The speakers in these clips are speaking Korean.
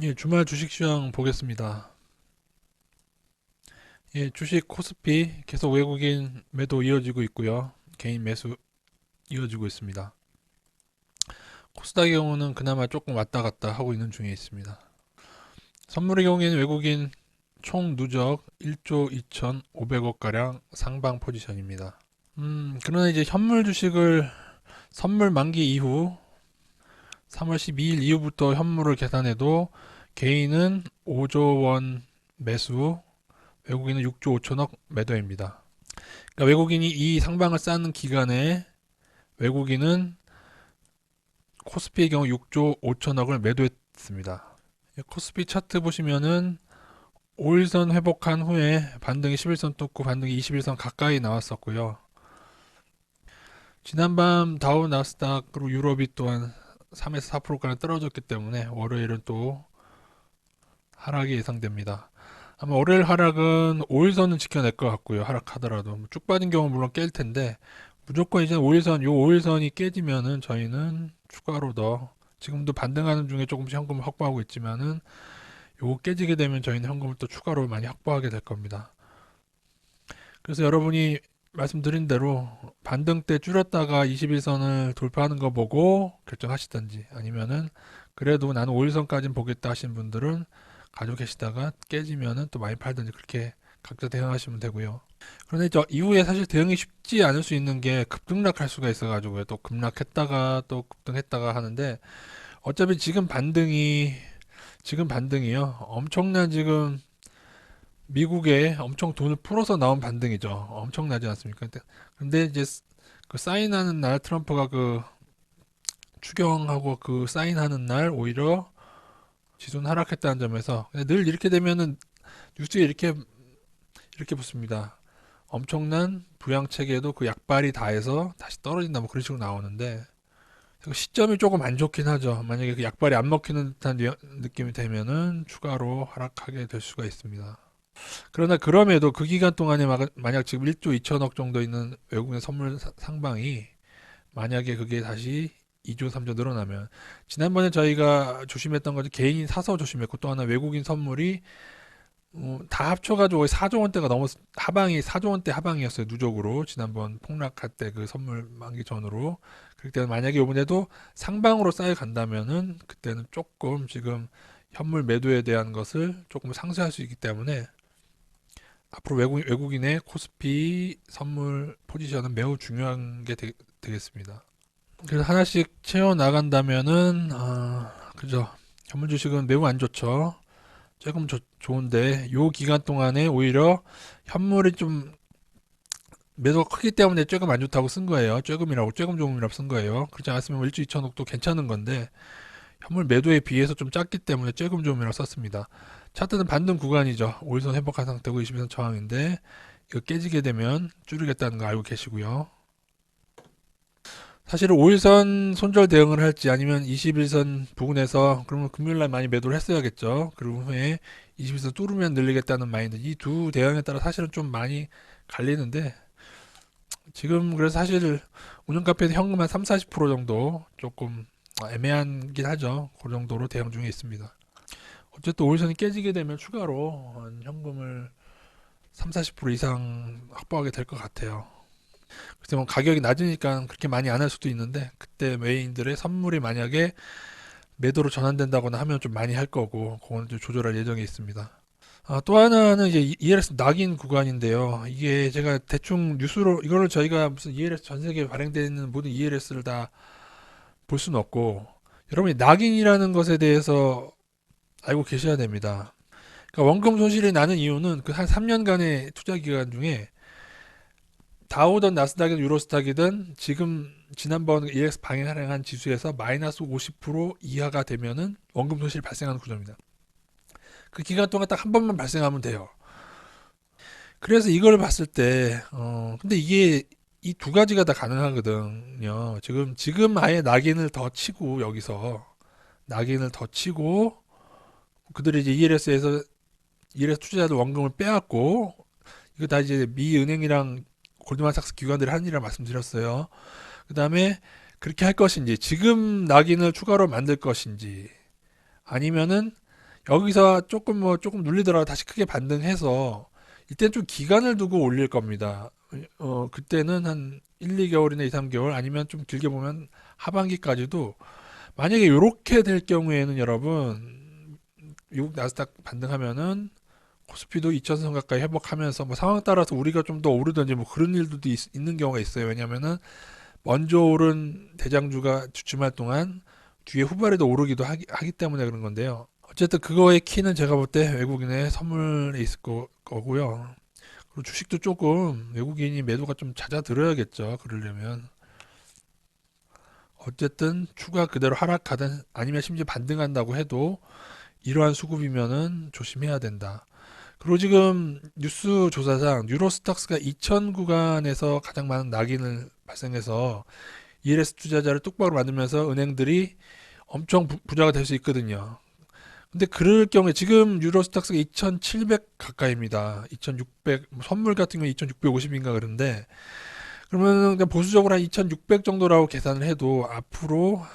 예, 주말 주식시장 보겠습니다. 예, 주식 코스피 계속 외국인 매도 이어지고 있고요. 개인 매수 이어지고 있습니다. 코스닥의 경우는 그나마 조금 왔다 갔다 하고 있는 중에 있습니다. 선물의 경우에는 외국인 총 누적 1조 2,500억가량 상방 포지션입니다. 그러나 이제 현물 주식을 선물 만기 이후 3월 12일 이후부터 현물을 계산해도 개인은 5조 원 매수, 외국인은 6조 5천억 매도입니다. 그러니까 외국인이 이 상방을 쌓는 기간에 외국인은 코스피의 경우 6조 5천억을 매도했습니다. 코스피 차트 보시면은 5일선 회복한 후에 반등이 11선 뚫고 반등이 21선 가까이 나왔었고요. 지난밤 다우 나스닥 그리고 유럽이 또한 3에서 4%가량 떨어졌기 때문에 월요일은 또 하락이 예상됩니다. 아마 월요일 하락은 5일선은 지켜낼 것 같고요. 하락하더라도 쭉 빠진 경우는 물론 깰 텐데 무조건 이제 5일선 요 5일선이 깨지면은 저희는 추가로 더 지금도 반등하는 중에 조금씩 현금을 확보하고 있지만은 요거 깨지게 되면 저희는 현금을 또 추가로 많이 확보하게 될 겁니다. 그래서 여러분이 말씀드린 대로 반등 때 줄였다가 21선을 돌파하는 거 보고 결정하시든지 아니면은 그래도 나는 5일선까지는 보겠다 하신 분들은 가지고 계시다가 깨지면은 또 많이 팔든지 그렇게 각자 대응하시면 되고요. 그런데 저 이후에 사실 대응이 쉽지 않을 수 있는 게 급등락할 수가 있어가지고요. 또 급락했다가 또 급등했다가 하는데 어차피 지금 반등이요. 엄청난 지금 미국에 엄청 돈을 풀어서 나온 반등이죠. 엄청나지 않습니까? 근데 이제 그 사인하는 날 트럼프가 그 추경하고 그 사인하는 날 오히려 지수는 하락했다는 점에서 늘 이렇게 되면은 뉴스에 이렇게 붙습니다. 엄청난 부양책에도 그 약발이 다해서 다시 떨어진다 뭐 그런 식으로 나오는데 그 시점이 조금 안 좋긴 하죠. 만약에 그 약발이 안 먹히는 듯한 느낌이 되면은 추가로 하락하게 될 수가 있습니다. 그러나 그럼에도 그 기간 동안에 만약 지금 1조 2천억 정도 있는 외국인 선물 상방이 만약에 그게 다시 2조 3조 늘어나면 지난번에 저희가 조심했던 거지 개인이 사서 조심했고 또 하나 외국인 선물이 다 합쳐가지고 거의 4조 원대가 넘었 하방이 4조 원대 하방이었어요 누적으로 지난번 폭락할 때 그 선물 만기 전으로 그럴 때는 만약에 이번에도 상방으로 쌓여간다면은 그때는 조금 지금 현물 매도에 대한 것을 조금 상쇄할 수 있기 때문에 앞으로 외국인의 코스피 선물 포지션은 매우 중요한 게 되겠습니다. 그래서 하나씩 채워 나간다면은 그죠. 현물 주식은 매우 안 좋죠. 조금 좋은데 요 기간 동안에 오히려 현물이 좀 매도가 크기 때문에 조금 안 좋다고 쓴 거예요. 조금 좋음이라고 쓴 거예요. 그렇지 않았으면 1주 2천억도 괜찮은 건데 현물 매도에 비해서 좀 작기 때문에 조금 좋음이라고 썼습니다. 차트는 반등 구간이죠. 5일선 회복한 상태고 21선 저항인데 이거 깨지게 되면 줄이겠다는 거 알고 계시고요. 사실은 5일선 손절 대응을 할지 아니면 21선 부근에서 그러면 금요일날 많이 매도를 했어야겠죠. 그리고 후에 21선 뚫으면 늘리겠다는 마인드. 이 두 대응에 따라 사실은 좀 많이 갈리는데 지금 그래서 사실 운영 카페에서 현금 한 3, 40% 정도 조금 애매하긴 하죠. 그 정도로 대응 중에 있습니다. 어쨌든 5일선이 깨지게 되면 추가로 현금을 3, 40% 이상 확보하게 될 것 같아요. 그래서 뭐 가격이 낮으니까 그렇게 많이 안 할 수도 있는데 그때 메인들의 선물이 만약에 매도로 전환된다거나 하면 좀 많이 할 거고 그거는 좀 조절할 예정에 있습니다. 또 하나는 이제 ELS 낙인 구간인데요. 이게 제가 대충 뉴스로 이거를 저희가 무슨 ELS 전 세계에 발행되어 있는 모든 ELS를 다 볼 수는 없고 여러분이 낙인이라는 것에 대해서 알고 계셔야 됩니다. 그러니까 원금 손실이 나는 이유는 그 한 3년간의 투자 기간 중에 다우든 나스닥이든 유로스닥이든 지금 지난번 EX 방향한 지수에서 마이너스 50% 이하가 되면은 원금 손실이 발생하는 구조입니다. 그 기간 동안 딱 한 번만 발생하면 돼요. 그래서 이걸 봤을 때, 근데 이게 이 두 가지가 다 가능하거든요. 지금 아예 낙인을 더 치고 여기서 낙인을 더 치고 그들이 이제 ELS 투자자들 원금을 빼앗고 이거 다 이제 미 은행이랑 골드만삭스 기관들이 하는 일이라 말씀드렸어요. 그 다음에 그렇게 할 것인지, 지금 낙인을 추가로 만들 것인지, 아니면은 여기서 조금 눌리더라도 다시 크게 반등해서 이때는 좀 기간을 두고 올릴 겁니다. 그때는 한 1, 2개월이나 2, 3개월 아니면 좀 길게 보면 하반기까지도 만약에 이렇게 될 경우에는 여러분 미국 나스닥 반등하면은 코스피도 2,000선 가까이 회복하면서 뭐 상황 따라서 우리가 좀 더 오르든지 뭐 그런 일도 있는 경우가 있어요. 왜냐면은 먼저 오른 대장주가 주춤할 동안 뒤에 후발에도 오르기도 하기 때문에 그런 건데요. 어쨌든 그거의 키는 제가 볼 때 외국인의 선물에 있을 거고요. 그리고 주식도 조금 외국인이 매도가 좀 잦아들어야겠죠. 그러려면. 어쨌든 추가 그대로 하락하든 아니면 심지어 반등한다고 해도 이러한 수급이면은 조심해야 된다. 그리고 지금 뉴스 조사상 유로스탁스가 2000 구간에서 가장 많은 낙인을 발생해서 ELS 투자자를 뚝박으로 만들면서 은행들이 엄청 부자가 될 수 있거든요. 근데 그럴 경우에 지금 유로스탁스가 2,700 가까이입니다. 2,600 선물 같은 경우 2,650인가 그런데 그러면 그냥 보수적으로 한 2,600 정도라고 계산을 해도 앞으로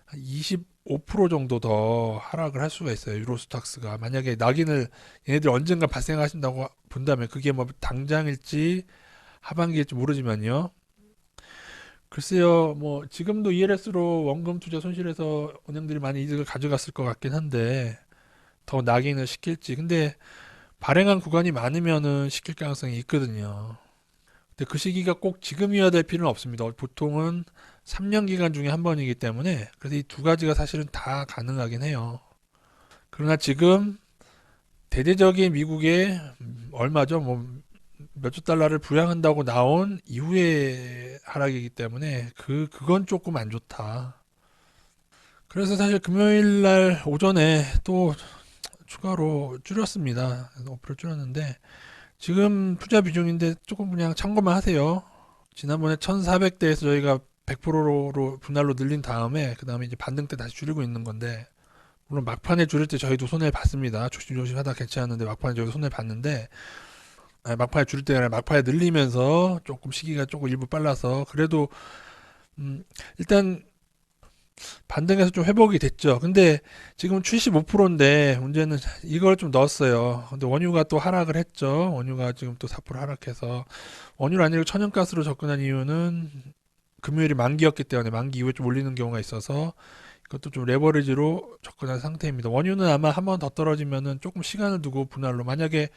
한 25% 정도 더 하락을 할 수가 있어요. 유로스탁스가 만약에 낙인을 얘네들이 언젠가 발생하신다고 본다면 그게 뭐 당장일지 하반기일지 모르지만요. 글쎄요, 뭐 지금도 ELS로 원금 투자 손실해서 은행들이 많이 이득을 가져갔을 것 같긴 한데 더 낙인을 시킬지. 근데 발행한 구간이 많으면은 시킬 가능성이 있거든요. 근데 그 시기가 꼭 지금이어야 될 필요는 없습니다. 보통은 3년 기간 중에 한 번이기 때문에 그래서 이 두 가지가 사실은 다 가능하긴 해요. 그러나 지금 대대적인 미국의 얼마죠? 뭐 몇 조 달러를 부양한다고 나온 이후의 하락이기 때문에 그건 조금 안 좋다. 그래서 사실 금요일 날 오전에 또 추가로 줄였습니다. 5% 줄였는데 지금 투자 비중인데 조금 그냥 참고만 하세요. 지난번에 1400대에서 저희가 100%로 분할로 늘린 다음에 그 다음에 이제 반등 때 다시 줄이고 있는 건데 물론 막판에 줄일 때 저희도 손해를 봤습니다. 조심조심 하다 괜찮았는데 막판에 저희도 손해를 봤는데 아니, 막판에 줄일 때가 아니라 막판에 늘리면서 조금 시기가 조금 일부 빨라서 그래도 일단 반등해서 좀 회복이 됐죠. 근데 지금 75%인데 문제는 이걸 좀 넣었어요. 근데 원유가 또 하락을 했죠. 원유가 지금 또 4% 하락해서 원유를 아니고 천연가스로 접근한 이유는 금요일이 만기였기 때문에 만기 이후에 좀 올리는 경우가 있어서 이것도 좀 레버리지로 접근한 상태입니다. 원유는 아마 한 번 더 떨어지면은 조금 시간을 두고 분할로 만약에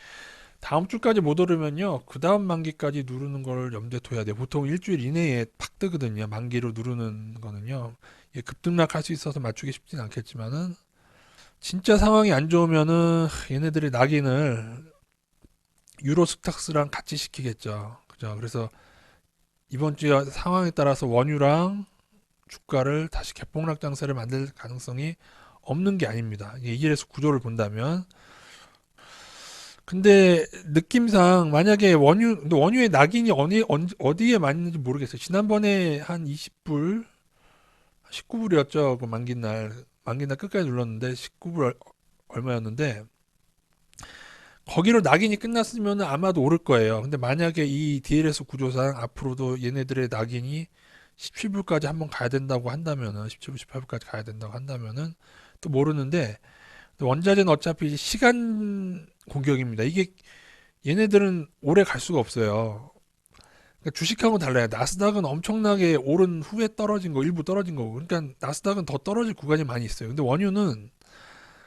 다음 주까지 못 오르면요. 그 다음 만기까지 누르는 걸 염두에 둬야 돼요. 보통 일주일 이내에 팍 뜨거든요. 만기로 누르는 거는요. 이게 급등락할 수 있어서 맞추기 쉽진 않겠지만은 진짜 상황이 안 좋으면은 얘네들이 낙인을 유로스탁스랑 같이 시키겠죠. 그죠? 그래서 이번 주에 상황에 따라서 원유랑 주가를 다시 개봉락 장세를 만들 가능성이 없는 게 아닙니다. 이게 ELS 구조를 본다면 근데 느낌상 만약에 근데 원유의 낙인이 어디에 맞는지 모르겠어요. 지난번에 한 20불, 19불이었죠. 그 만기날 끝까지 눌렀는데 19불 얼마였는데 거기로 낙인이 끝났으면 아마도 오를 거예요. 근데 만약에 이 DLS 구조상 앞으로도 얘네들의 낙인이 17불까지 한번 가야 된다고 한다면은 17불, 18불까지 가야 된다고 한다면은 또 모르는데 원자재는 어차피 시간 공격입니다. 이게 얘네들은 오래 갈 수가 없어요. 그러니까 주식하고 달라요. 나스닥은 엄청나게 오른 후에 떨어진 거, 일부 떨어진 거고. 그러니까 나스닥은 더 떨어질 구간이 많이 있어요. 근데 원유는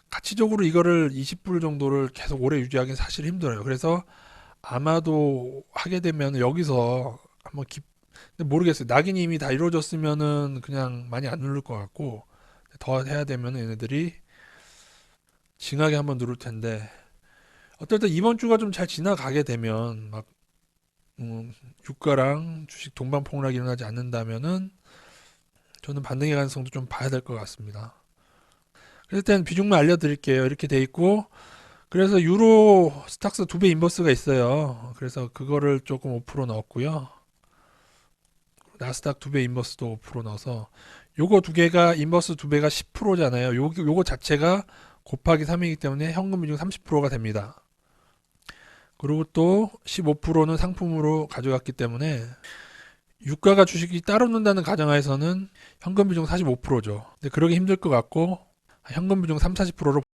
가치적으로 이거를 20불 정도를 계속 오래 유지하기는 사실 힘들어요. 그래서 아마도 하게 되면 여기서 한번 근데 모르겠어요. 낙인이 이미 다 이루어졌으면은 그냥 많이 안 누를 것 같고 더 해야 되면 얘네들이 징하게 한번 누를 텐데 어떨 때 이번 주가 좀 잘 지나가게 되면 막 유가랑 주식 동반 폭락이 일어나지 않는다면은 저는 반등의 가능성도 좀 봐야 될 것 같습니다. 그래서 일단 비중만 알려드릴게요. 이렇게 돼 있고 그래서 유로 스탁스 2배 인버스가 있어요. 그래서 그거를 조금 5% 넣었고요. 나스닥 2배 인버스도 5% 넣어서 요거 두 개가 인버스 2배가 10%잖아요. 요거 자체가 곱하기 3이기 때문에 현금 비중 30%가 됩니다. 그리고 또 15%는 상품으로 가져갔기 때문에 유가가 주식이 따로 논다는 가정하에서는 현금 비중 45%죠. 근데 그러기 힘들 것 같고 현금 비중 3, 40%로